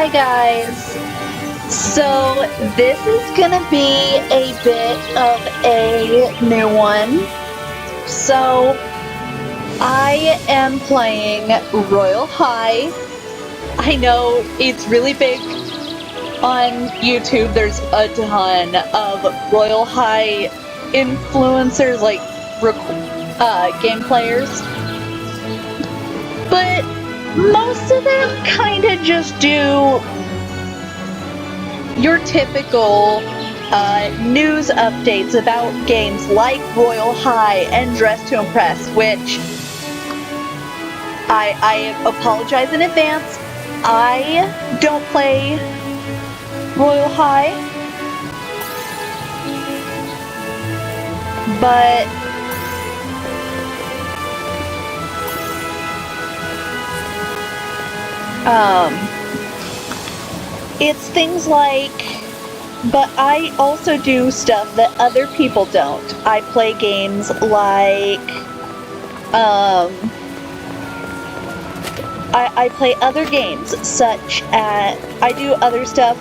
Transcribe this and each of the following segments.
Hi guys! So this is gonna be a bit of a new one. So I am playing Royale High. I know it's really big on YouTube. There's a ton of Royale High influencers, like game players. But most of them kinda just do your typical news updates about games like Royale High and Dress to Impress, which I apologize in advance. I don't play Royale High, but it's things like, but I also do stuff that other people don't. I play games like, I play other games such as, I do other stuff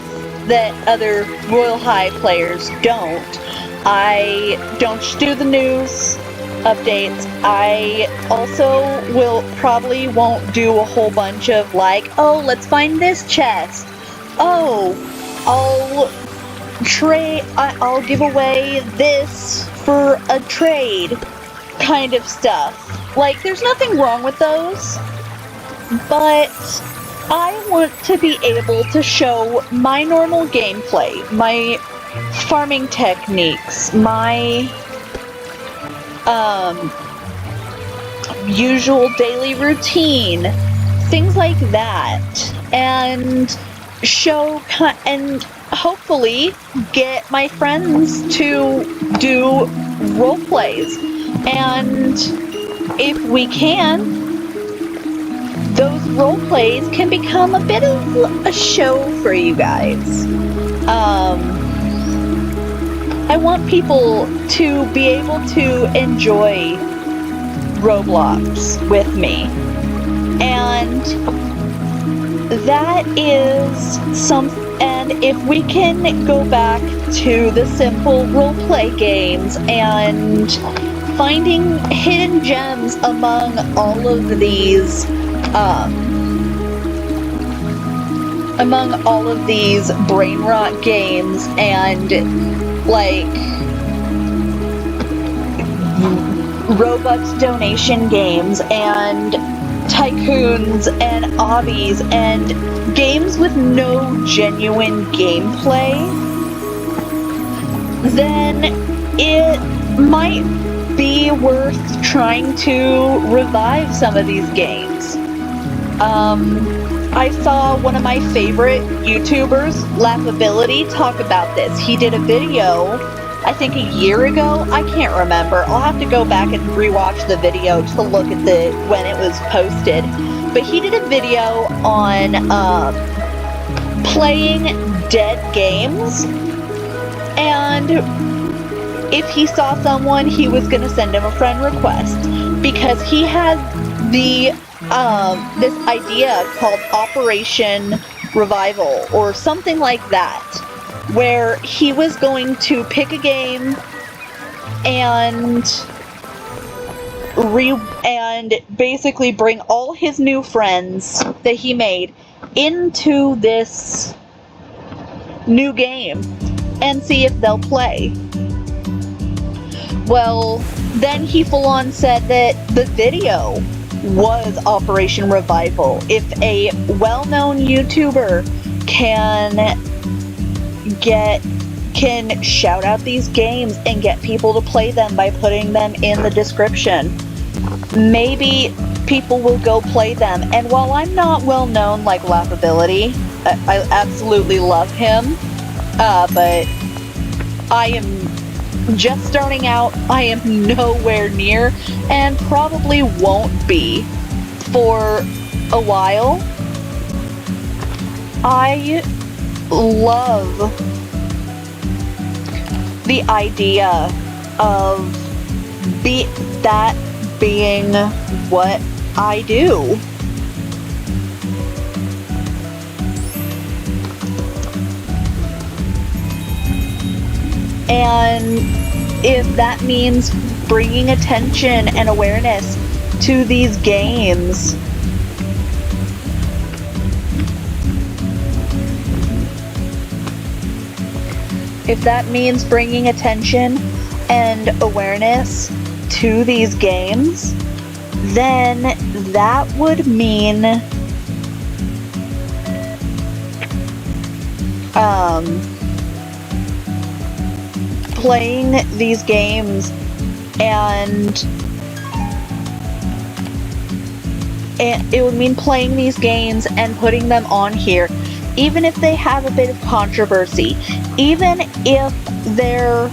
that other Royale High players don't. I don't just do the news updates. I also probably won't do a whole bunch of like, oh, let's find this chest. Oh, I'll give away this for a trade kind of stuff. Like, there's nothing wrong with those, but I want to be able to show my normal gameplay, my farming techniques, my usual daily routine, things like that, and show and hopefully get my friends to do role plays, and if we can, those role plays can become a bit of a show for you guys. I want people to be able to enjoy Roblox with me, and that is and if we can go back to the simple roleplay games and finding hidden gems among all of these brain rot games and like Robux donation games and tycoons and obbies and games with no genuine gameplay, then it might be worth trying to revive some of these games. I saw one of my favorite YouTubers, Laughability, talk about this. He did a video, I think a year ago, I can't remember. I'll have to go back and rewatch the video to look at when it was posted. But he did a video on playing dead games, and if he saw someone, he was gonna send him a friend request because he had this idea called Operation Revival or something like that, where he was going to pick a game and basically bring all his new friends that he made into this new game and see if they'll play. Well, then he full on said that the video was Operation Revival. If a well-known YouTuber can shout out these games and get people to play them by putting them in the description, maybe people will go play them. And while I'm not well known like Laughability, I absolutely love him, but I am just starting out. I am nowhere near and probably won't be for a while. I love the idea of that being what I do. And if that means bringing attention and awareness to these games, if that means bringing attention and awareness to these games, then that would mean playing these games and it would mean playing these games and putting them on here, even if they have a bit of controversy, even if they're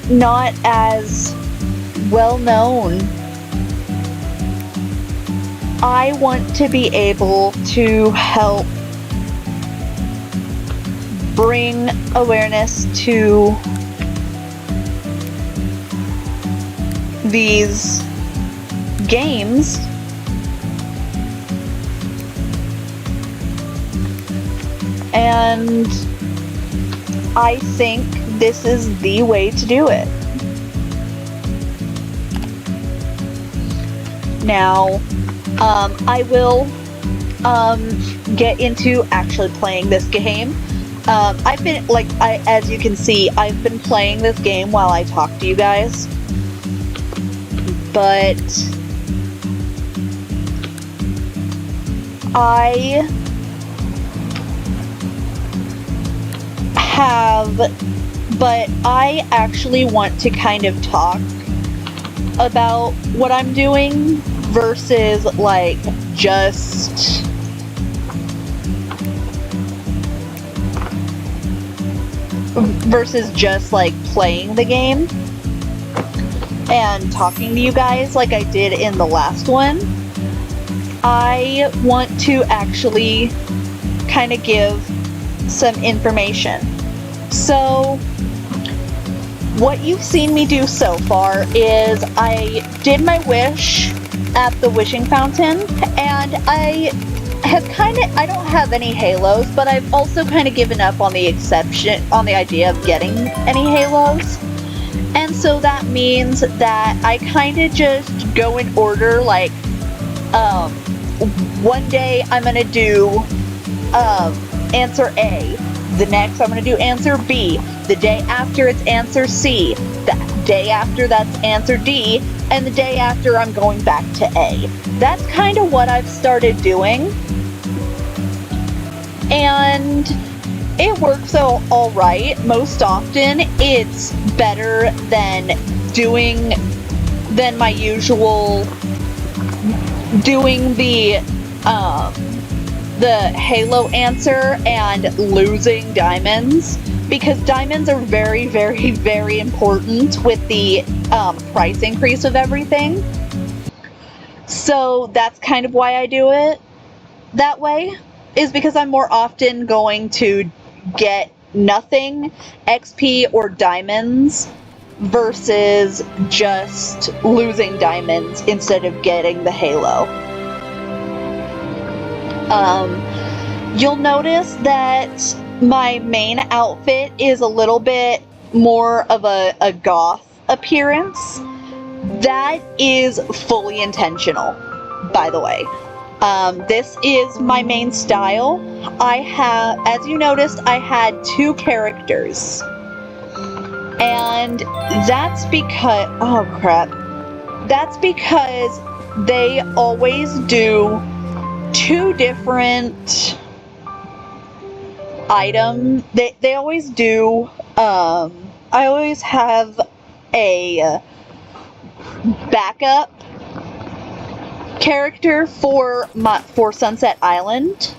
not as well known. I want to be able to help bring awareness to these games and I think this is the way to do it. Now, I will get into actually playing this game. I've been, as you can see, I've been playing this game while I talk to you guys. But I actually want to kind of talk about what I'm doing versus just playing the game and talking to you guys like I did in the last one. I want to actually kind of give some information. So what you've seen me do so far is I did my wish at the wishing fountain, and I don't have any halos, but I've also kind of given up on the idea of getting any halos. And so that means that I kind of just go in order, one day I'm gonna do answer A, the next I'm gonna do answer B, the day after it's answer C, the day after that's answer D, and the day after I'm going back to A. That's kind of what I've started doing, and it works alright. Most often it's better than my usual doing the Halo answer and losing diamonds, because diamonds are very, very, very important with the price increase of everything. So that's kind of why I do it that way, is because I'm more often going to get nothing, XP or diamonds, versus just losing diamonds instead of getting the Halo. You'll notice that my main outfit is a little bit more of a goth appearance. That is fully intentional, by the way. This is my main style. As you noticed, I had 2 characters. And that's because, that's because they always do 2 different items. They always do, I always have a backup character for Sunset Island.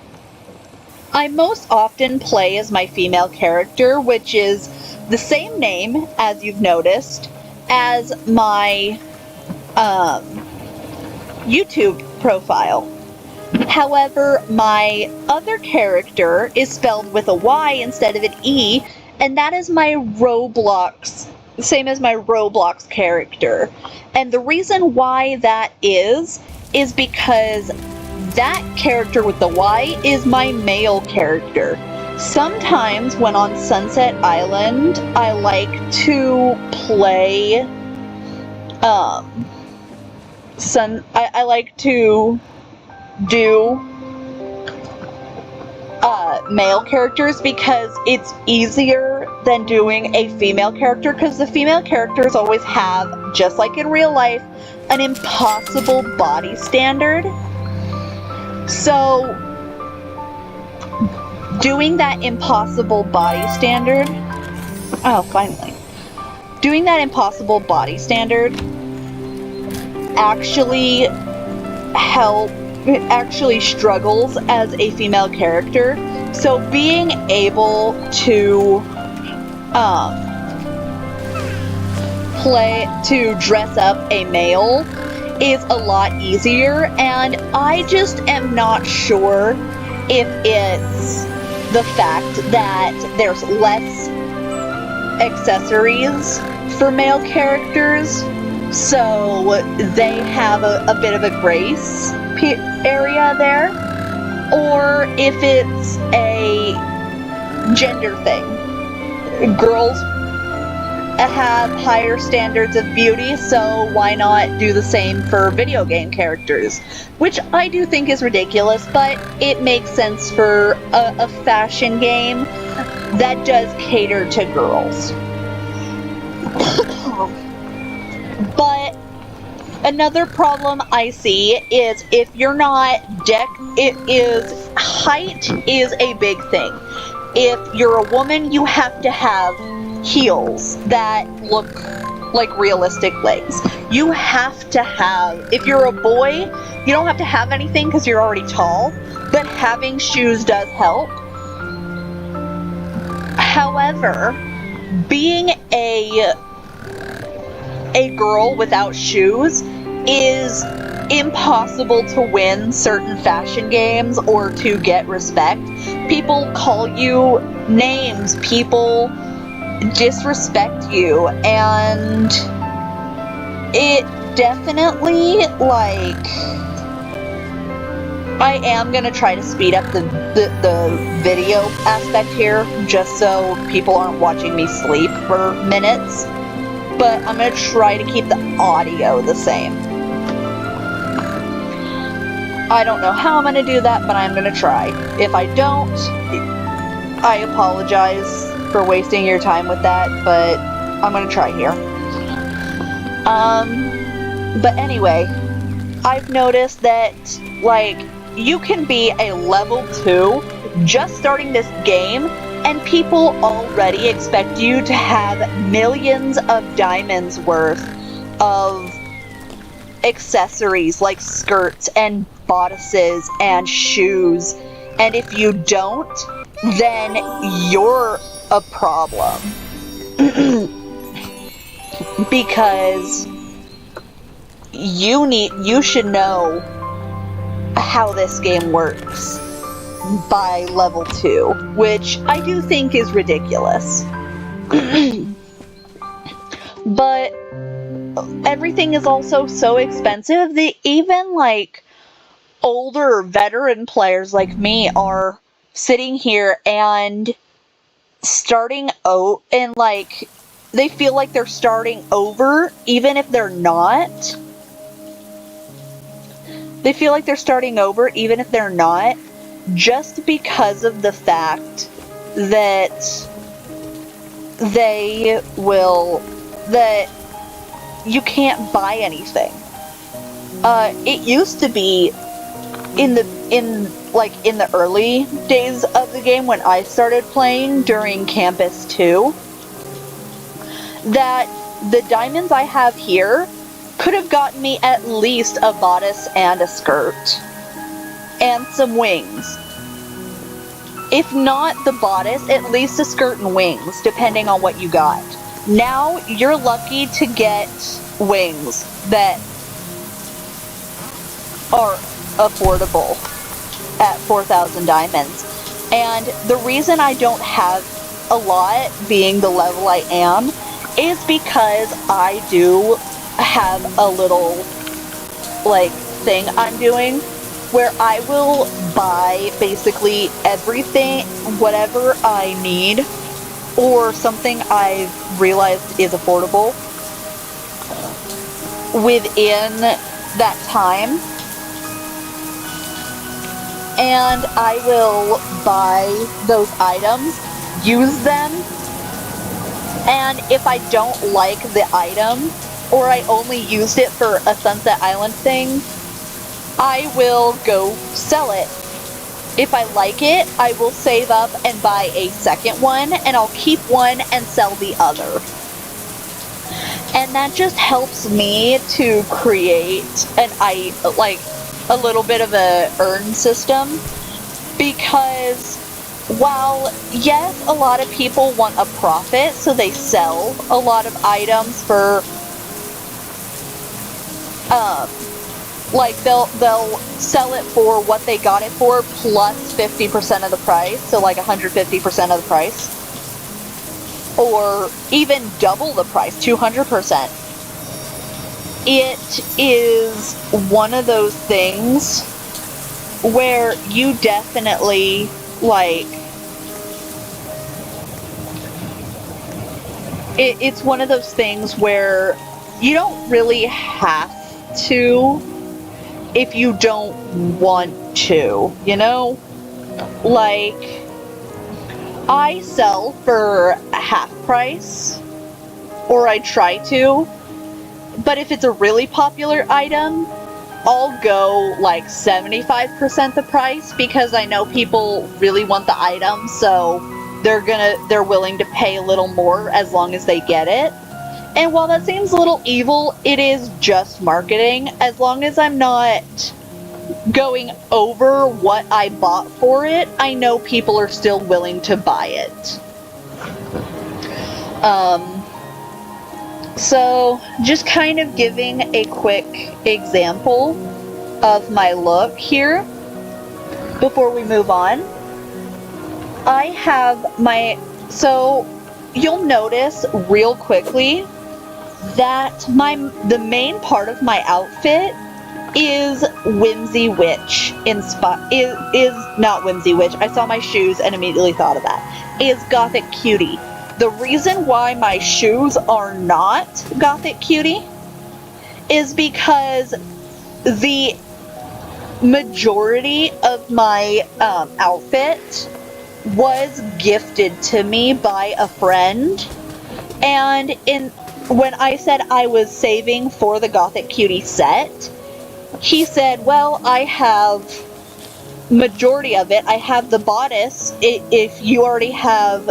I most often play as my female character, which is the same name, as you've noticed, as my YouTube profile. However, my other character is spelled with a Y instead of an E, and that is my Roblox, same as my Roblox character. And the reason why that is because that character with the Y is my male character. Sometimes when on Sunset Island, I like to play, I like to do male characters because it's easier than doing a female character, because the female characters always have, just like in real life, an impossible body standard. So doing that impossible body standard, finally, doing that impossible body standard actually struggles as a female character. So being able to dress up a male is a lot easier, and I just am not sure if it's the fact that there's less accessories for male characters, so they have a bit of a grace area there, or if it's a gender thing. Girls have higher standards of beauty, so why not do the same for video game characters? Which I do think is ridiculous, but it makes sense for a fashion game that does cater to girls. But another problem I see is if you're not height is a big thing. If you're a woman, you have to have heels that look like realistic legs. You have to have, if you're a boy, you don't have to have anything because you're already tall, but having shoes does help. However, being a girl without shoes is impossible to win certain fashion games or to get respect. People call you names, people disrespect you, and it definitely, like, I am gonna try to speed up the video aspect here just so people aren't watching me sleep for minutes, but I'm gonna try to keep the audio the same. I don't know how I'm gonna do that, but I'm gonna try. If I don't, I apologize for wasting your time with that, but I'm gonna try here. But anyway, I've noticed that, like, you can be a level 2 just starting this game, and people already expect you to have millions of diamonds worth of accessories like skirts and bodices and shoes, and if you don't, then you're a problem. Because you should know how this game works by level 2, which I do think is ridiculous. But everything is also so expensive that even, like, older veteran players like me are sitting here and starting out, and, like, they feel like they're starting over even if they're not. They feel like they're starting over even if they're not, just because of the fact that that you can't buy anything. It used to be in the early days of the game when I started playing during Campus 2, that the diamonds I have here could have gotten me at least a bodice and a skirt and some wings. If not the bodice, at least a skirt and wings, depending on what you got. Now you're lucky to get wings that are affordable at 4,000 diamonds. And the reason I don't have a lot, being the level I am, is because I do have a little, like, thing I'm doing where I will buy basically everything, whatever I need, or something I've realized is affordable within that time. And I will buy those items, use them, and if I don't like the item, or I only used it for a Sunset Island thing, I will go sell it. If I like it, I will save up and buy a second one, and I'll keep one and sell the other. And that just helps me to create a little bit of a earn system, because while yes, a lot of people want a profit, so they sell a lot of items for like they'll sell it for what they got it for plus 50% of the price, so like 150% of the price, or even double the price, 200%. It is one of those things where you definitely, like, it's one of those things where you don't really have to if you don't want to, you know? Like, I sell for half price, or I try to, but if it's a really popular item, I'll go like 75% the price, because I know people really want the item, so they're willing to pay a little more as long as they get it. And while that seems a little evil, it is just marketing. As long as I'm not going over what I bought for it, I know people are still willing to buy it. So just kind of giving a quick example of my look here before we move on. I have so you'll notice real quickly that the main part of my outfit is Whimsy Witch is not Whimsy Witch. I saw my shoes and immediately thought of that. Is Gothic Cutie. The reason why my shoes are not Gothic Cutie is because the majority of my outfit was gifted to me by a friend, and when I said I was saving for the Gothic Cutie set, he said, well, I have majority of it. I have the bodice. If you already have,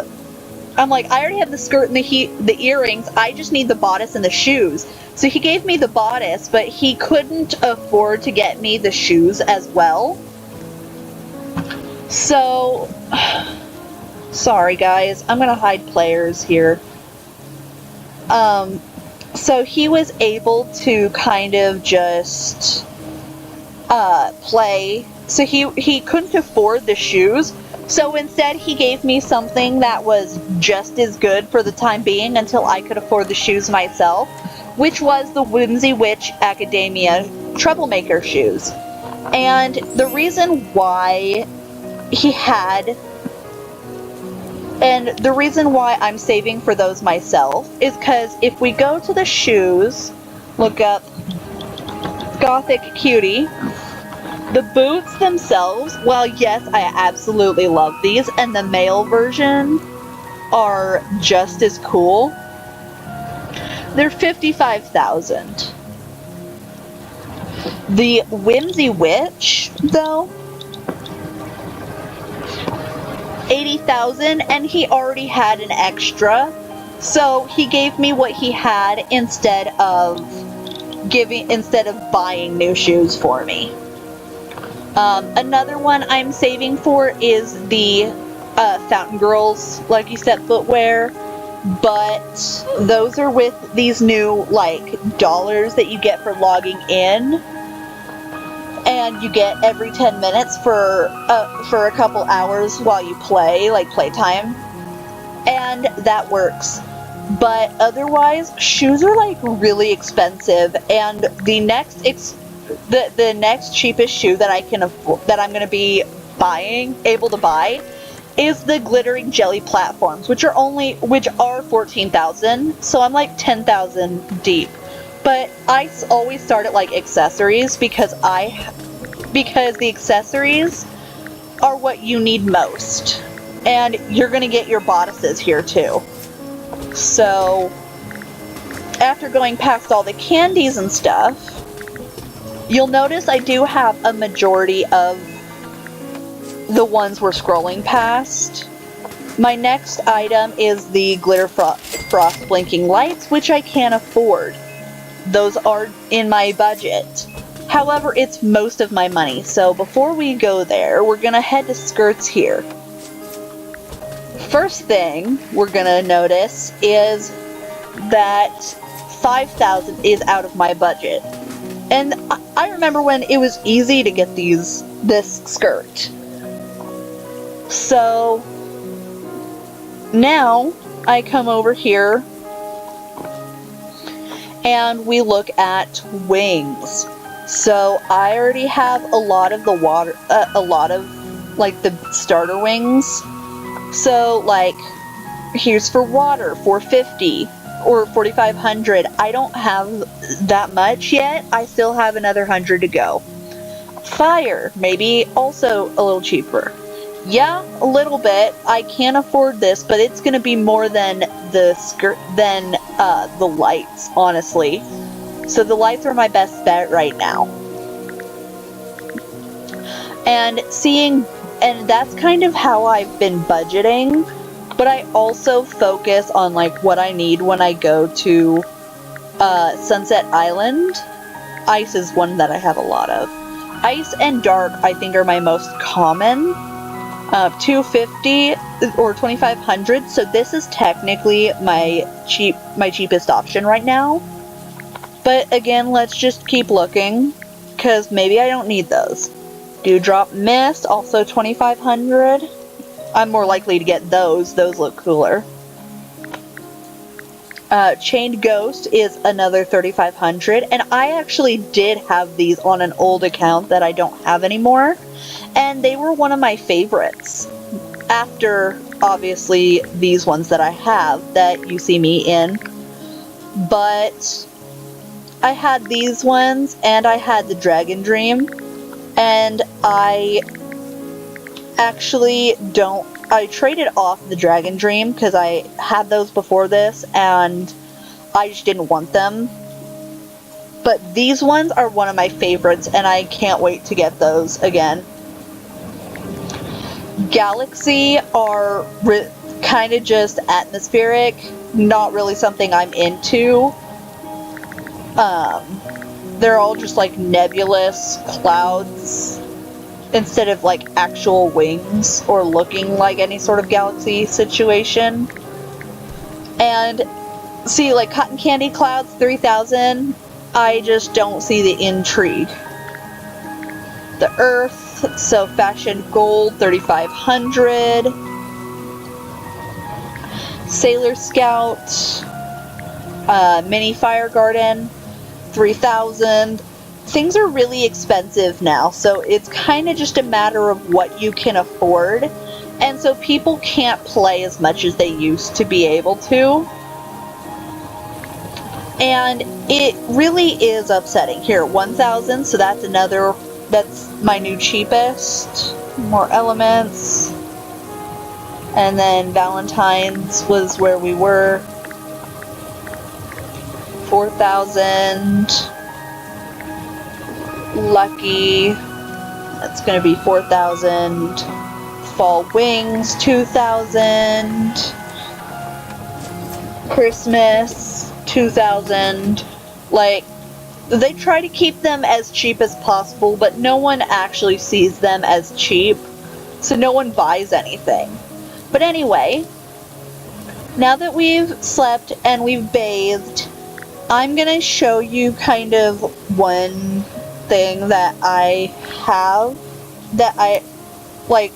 I'm like, I already have the skirt and the earrings. I just need the bodice and the shoes. So he gave me the bodice, but he couldn't afford to get me the shoes as well. So, sorry guys, I'm gonna hide players here. So he was able to kind of just play. So he couldn't afford the shoes, so instead he gave me something that was just as good for the time being until I could afford the shoes myself, which was the Whimsy Witch Academia Troublemaker shoes. And the reason why the reason why I'm saving for those myself is because if we go to the shoes, look up Gothic Cutie, the boots themselves, well, yes, I absolutely love these, and the male version are just as cool. They're $55,000. The Whimsy Witch, though, $80,000, and he already had an extra, so he gave me what he had instead of buying new shoes for me. Another one I'm saving for is the Fountain Girls Lucky Step footwear, but those are with these new like dollars that you get for logging in, and you get every 10 minutes for a couple hours while you play, like playtime, and that works. But otherwise, shoes are like really expensive, and the next the next cheapest shoe that I can afford, that I'm gonna be able to buy, is the glittering jelly platforms, which are 14,000. So I'm like 10,000 deep. But I always start at like accessories because the accessories are what you need most, and you're gonna get your bodices here too. So after going past all the candies and stuff, you'll notice I do have a majority of the ones we're scrolling past. My next item is the glitter frost blinking lights, which I can't afford. Those are in my budget. However, it's most of my money, so before we go there, we're gonna head to skirts here. First thing we're gonna notice is that 5,000 is out of my budget. And I remember when it was easy to get this skirt. So now I come over here and we look at wings. So I already have a lot of like the starter wings. So like here's for water, 450 or 4,500. I don't have that much yet. I still have another 100 to go. Fire, maybe also a little cheaper. Yeah, a little bit. I can't afford this, but it's gonna be more than the lights, honestly. So the lights are my best bet right now. And that's kind of how I've been budgeting, but I also focus on like what I need when I go to Sunset Island. Ice is one that I have a lot of. Ice and dark I think are my most common. 250 or 2,500, so this is technically my cheapest option right now. But again, let's just keep looking, because maybe I don't need those. Dewdrop Mist, also 2,500. I'm more likely to get those look cooler. Chained Ghost is another 3,500, and I actually did have these on an old account that I don't have anymore, and they were one of my favorites. After, obviously, these ones that I have that you see me in. But I had these ones, and I had the Dragon Dream, and I traded off the Dragon Dream because I had those before this and I just didn't want them. But these ones are one of my favorites and I can't wait to get those again. Galaxy are kind of just atmospheric, not really something I'm into. They're all just like nebulous clouds instead of like actual wings or looking like any sort of galaxy situation. And see, like cotton candy clouds, 3,000, I just don't see the intrigue. The Earth, so Fashion Gold, 3,500. Sailor Scout, Mini Fire Garden, 3,000. Things are really expensive now, so it's kind of just a matter of what you can afford, and so people can't play as much as they used to be able to, and it really is upsetting. Here, 1,000, so that's my new cheapest. More elements, and then Valentine's was where we were. 4,000. Lucky, that's gonna be 4,000. Fall Wings, 2,000. Christmas, 2,000. Like, they try to keep them as cheap as possible, but no one actually sees them as cheap, so no one buys anything. But anyway, now that we've slept and we've bathed, I'm gonna show you kind of one thing that I have that I like.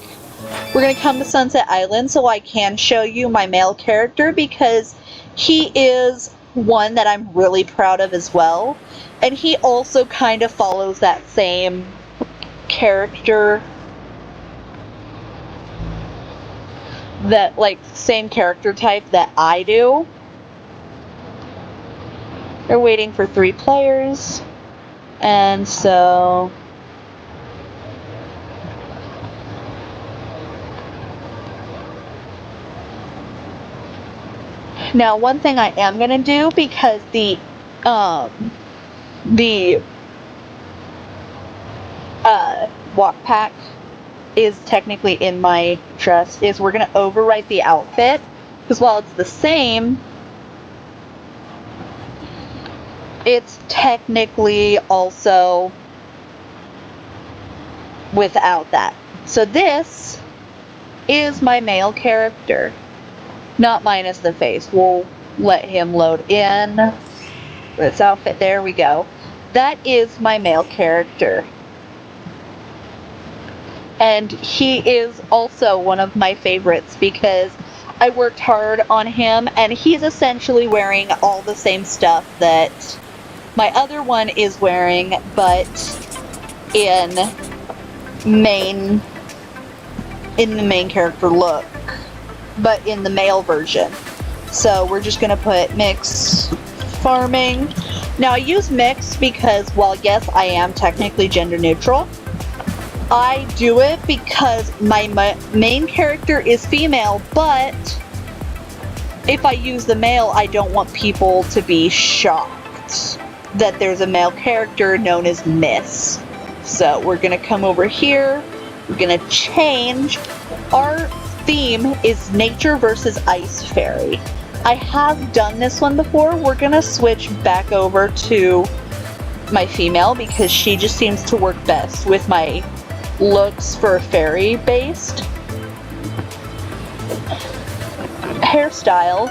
We're gonna come to Sunset Island so I can show you my male character because he is one that I'm really proud of as well. And he also kind of follows that same character, same character type that I do. They're waiting for 3 players, and so now one thing I am gonna do, because the walk pack is technically in my dress, is we're gonna overwrite the outfit, because while it's the same, it's technically also without that. So this is my male character, not minus the face. We'll let him load in this outfit. There we go. That is my male character. And he is also one of my favorites because I worked hard on him, and he's essentially wearing all the same stuff that my other one is wearing, but in the main character look, but in the male version. So we're just gonna put mix farming. Now I use mix because while yes, I am technically gender neutral, I do it because my main character is female, but if I use the male, I don't want people to be shocked that there's a male character known as Miss. So we're gonna come over here, we're gonna change. Our theme is nature versus ice fairy. I have done this one before. We're gonna switch back over to my female because she just seems to work best with my looks for fairy based. Hairstyle,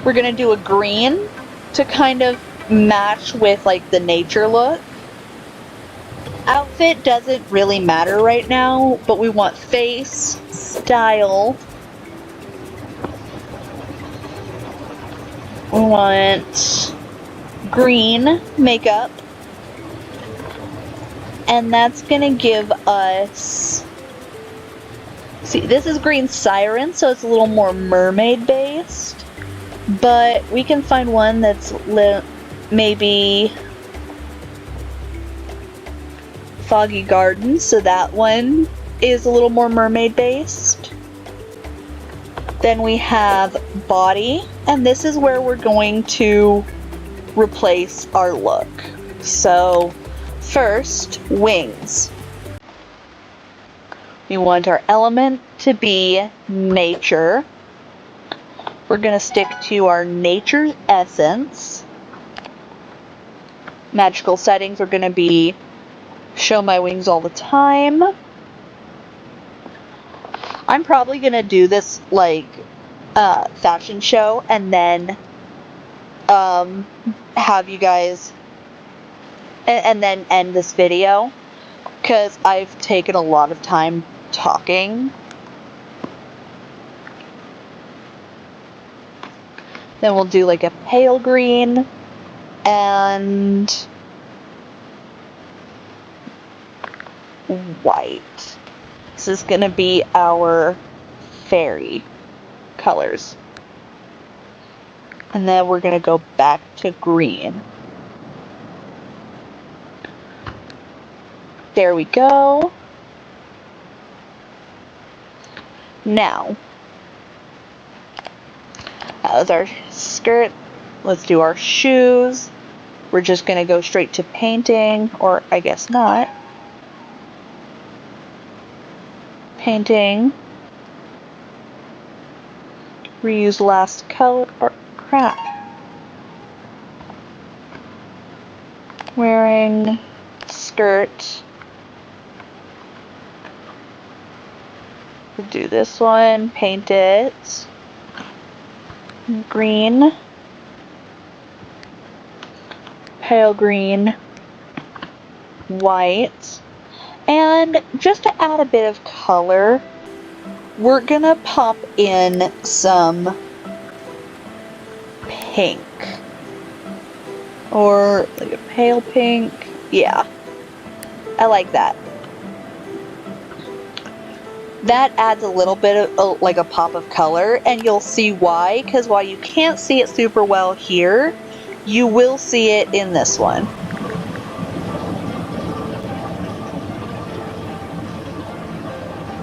we're gonna do a green to kind of match with like the nature look. Outfit doesn't really matter right now, but we want face, style. We want green makeup. And that's gonna give us, see, this is green siren, so it's a little more mermaid based, but we can find one that's maybe foggy garden, so that one is a little more mermaid based. Then we have body, and this is where we're going to replace our look. So first, wings. We want our element to be nature. We're going to stick to our nature essence. Magical settings are going to be show my wings all the time. I'm probably going to do this like fashion show and then have you guys and then end this video, because I've taken a lot of time talking. Then we'll do like a pale green and white. This is gonna be our fairy colors. And then we're gonna go back to green. There we go. Now, that was our skirt. Let's do our shoes. We're just gonna go straight to painting, or I guess not. Painting. Reuse last color, or crap. Wearing skirt. We'll do this one, paint it green, pale green, white, and just to add a bit of color, we're gonna pop in some pink. Or like a pale pink. Yeah. I like that. That adds a little bit of like a pop of color, and you'll see why, because while you can't see it super well here, you will see it in this one.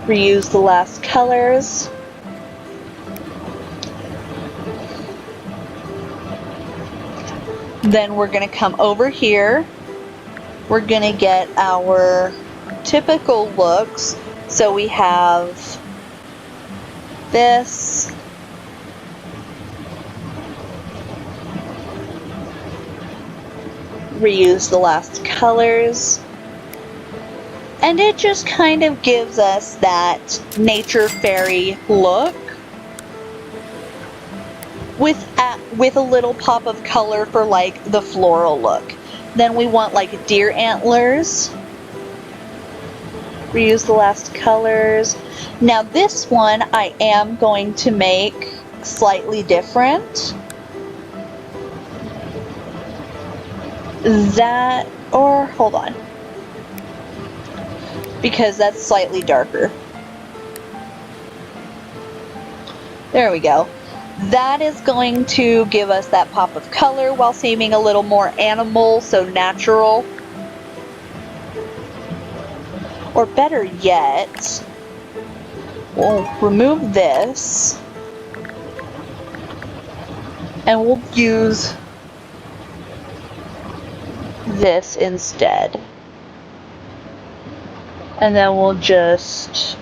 Reuse the last colors. Then we're going to come over here. We're going to get our typical looks. So we have this. Reuse the last colors. And it just kind of gives us that nature fairy look with a little pop of color for like the floral look. Then we want like deer antlers. Reuse the last colors. Now this one I am going to make slightly different. That, or hold on, because that's slightly darker. There we go. That is going to give us that pop of color while seeming a little more animal, so natural. Or better yet, we'll remove this and we'll use this instead. And then we'll just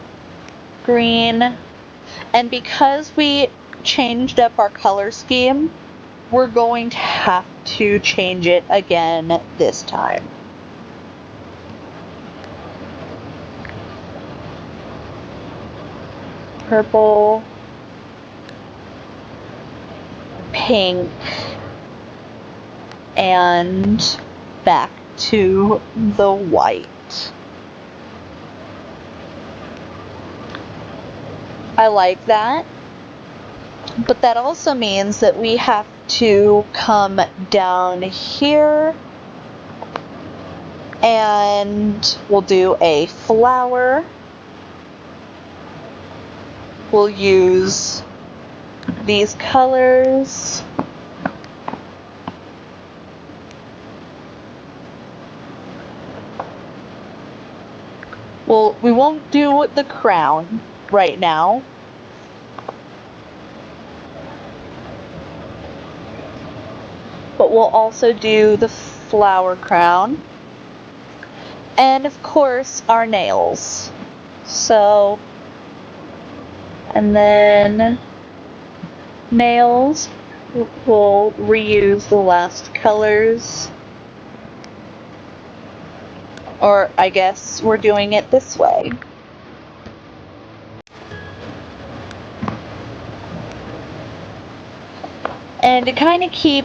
green. And because we changed up our color scheme, we're going to have to change it again this time. Purple, pink, and back to the white. I like that. But that also means that we have to come down here and we'll do a flower. We'll use these colors. Well, we won't do the crown right now. But we'll also do the flower crown. And of course, our nails. So, and then nails, we'll reuse the last colors. Or I guess we're doing it this way. And to kind of keep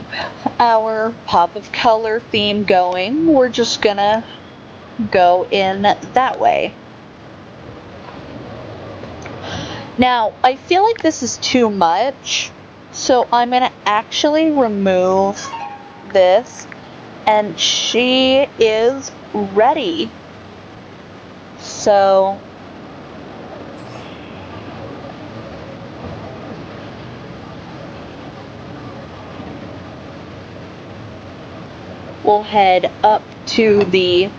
our pop of color theme going, we're just gonna go in that way. Now, I feel like this is too much, so I'm gonna actually remove this, and she is ready. So we'll head up to the,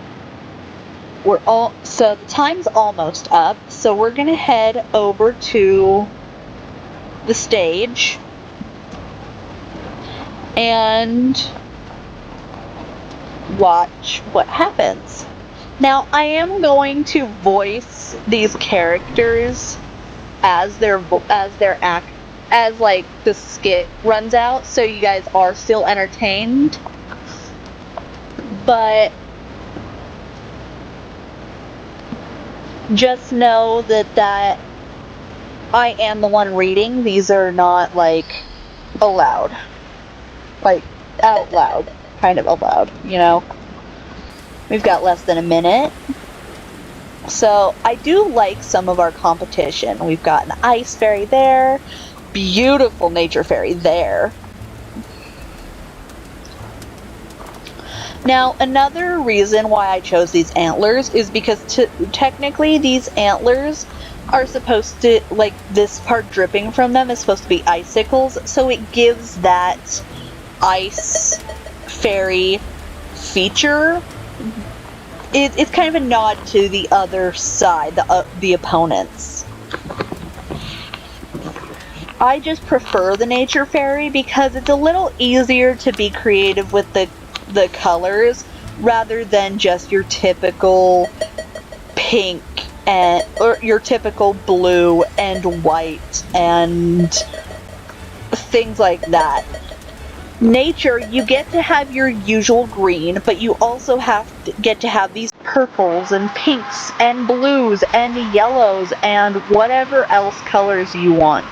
so the time's almost up, so we're gonna head over to the stage and watch what happens. Now, I am going to voice these characters as like the skit runs out, so you guys are still entertained. But just know that I am the one reading. These are not like aloud, like out loud, kind of aloud, you know. We've got less than a minute. So I do like some of our competition. We've got an ice fairy there, beautiful nature fairy there. Now, another reason why I chose these antlers is because technically these antlers are supposed to, like, this part dripping from them is supposed to be icicles, so it gives that ice fairy feature. It's kind of a nod to the other side, the opponents. I just prefer the nature fairy because it's a little easier to be creative with the colors rather than just your typical pink or your typical blue and white and things like that. Nature, you get to have your usual green, but you also get to have these purples and pinks and blues and yellows and whatever else colors you want.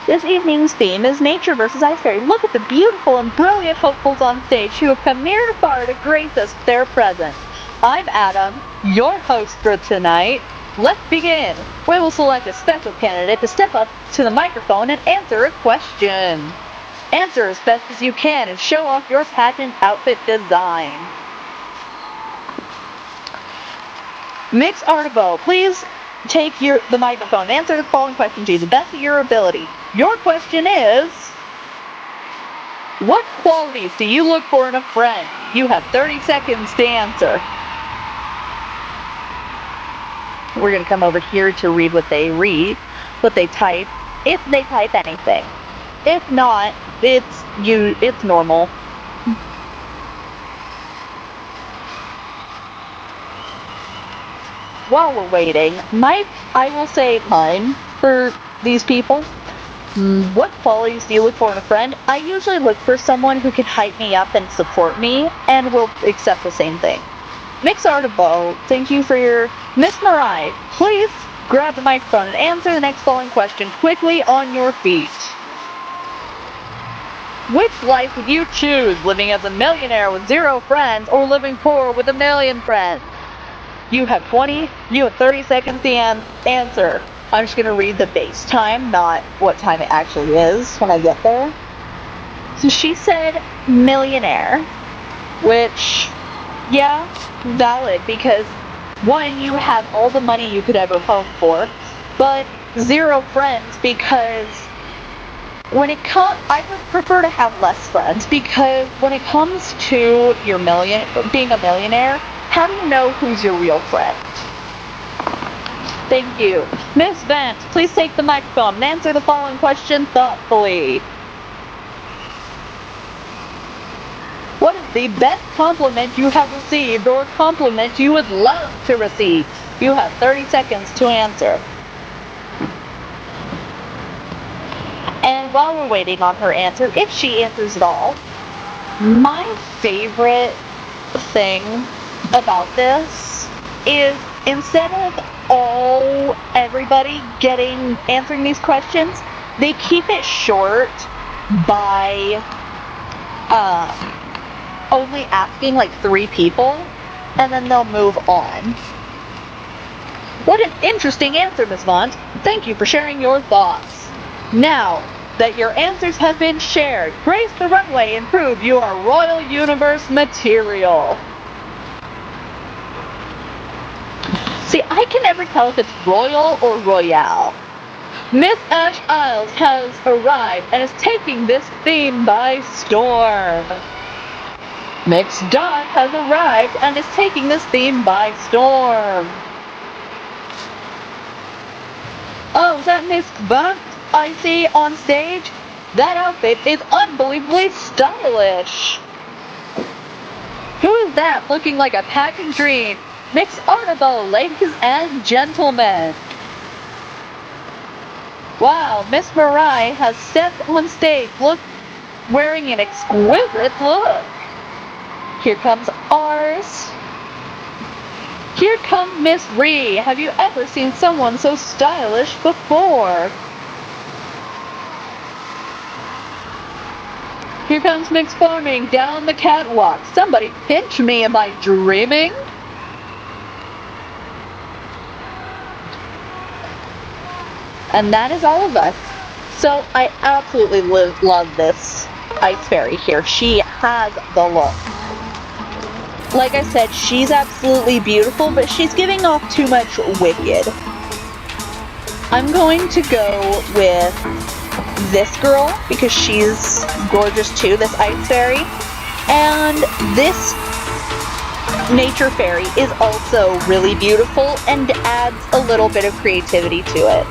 This evening's theme is Nature vs. Ice Fairy. Look at the beautiful and brilliant hopefuls on stage who have come near and far to grace us with their presence. I'm Adam, your host for tonight. Let's begin. We will select a special candidate to step up to the microphone and answer a question. Answer as best as you can and show off your patent outfit design. Mix Artibo, please take the microphone and answer the following question to the best of your ability. Your question is, what qualities do you look for in a friend? You have 30 seconds to answer. We're going to come over here to read what they type, if they type anything. If not, it's normal. While we're waiting, I will say mine for these people. What qualities do you look for in a friend? I usually look for someone who can hype me up and support me and will accept the same thing. Mix Artibo, thank you for your... Miss Mariah, please grab the microphone and answer the next following question quickly on your feet. Which life would you choose, living as a millionaire with 0 friends or living poor with 1 million friends? You have 30 seconds to answer. I'm just going to read the base time, not what time it actually is when I get there. So she said millionaire, which, yeah, valid, because 1, you have all the money you could ever hope for, but 0 friends because I would prefer to have less friends, because when it comes to being a millionaire, how do you know who's your real friend? Thank you. Miss Vance, please take the microphone and answer the following question thoughtfully. What is the best compliment you have received or compliment you would love to receive? You have 30 seconds to answer. And while we're waiting on her answer, if she answers at all, my favorite thing about this is instead of everybody answering these questions, they keep it short by only asking like 3 people, and then they'll move on. What an interesting answer, Ms. Vaughn. Thank you for sharing your thoughts. Now that your answers have been shared, grace the runway and prove you are Royal Universe material. See, I can never tell if it's Royal or Royale. Miss Ash Isles has arrived and is taking this theme by storm. Mix Dot has arrived and is taking this theme by storm. Oh, is that Miss Bunt I see on stage? That outfit is unbelievably stylish. Who is that looking like a packing dream? Mix Artibo, ladies and gentlemen. Wow, Miss Mariah has stepped on stage wearing an exquisite look. Here comes ours. Here comes Miss Ree. Have you ever seen someone so stylish before? Here comes Mix Farming down the catwalk. Somebody pinch me, am I dreaming? And that is all of us. So I absolutely love this Ice Fairy here. She has the look. Like I said, she's absolutely beautiful, but she's giving off too much wicked. I'm going to go with this girl because she's gorgeous too, this Ice Fairy. And this Nature Fairy is also really beautiful and adds a little bit of creativity to it.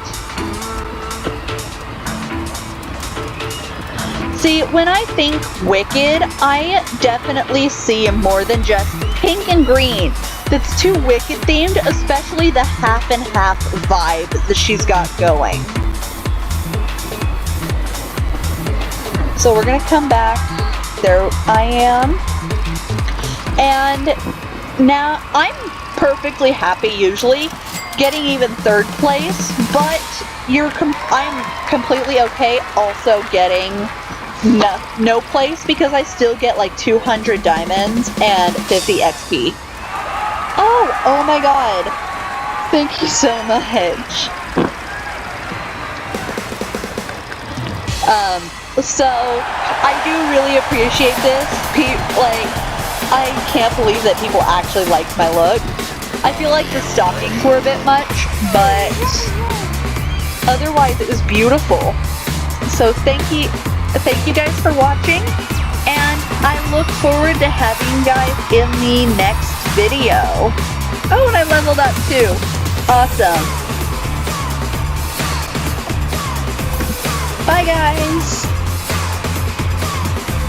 See, when I think Wicked, I definitely see more than just pink and green. That's too Wicked themed, especially the half and half vibe that she's got going. So we're gonna come back. There I am. And now I'm perfectly happy usually getting even third place, but I'm completely okay also getting no place because I still get like 200 diamonds and 50 XP. Oh my god. Thank you so much. So I do really appreciate this. I can't believe that people actually liked my look. I feel like the stockings were a bit much, but otherwise it was beautiful. So thank you guys for watching, and I look forward to having you guys in the next video. Oh, and I leveled up too. Awesome. Bye guys.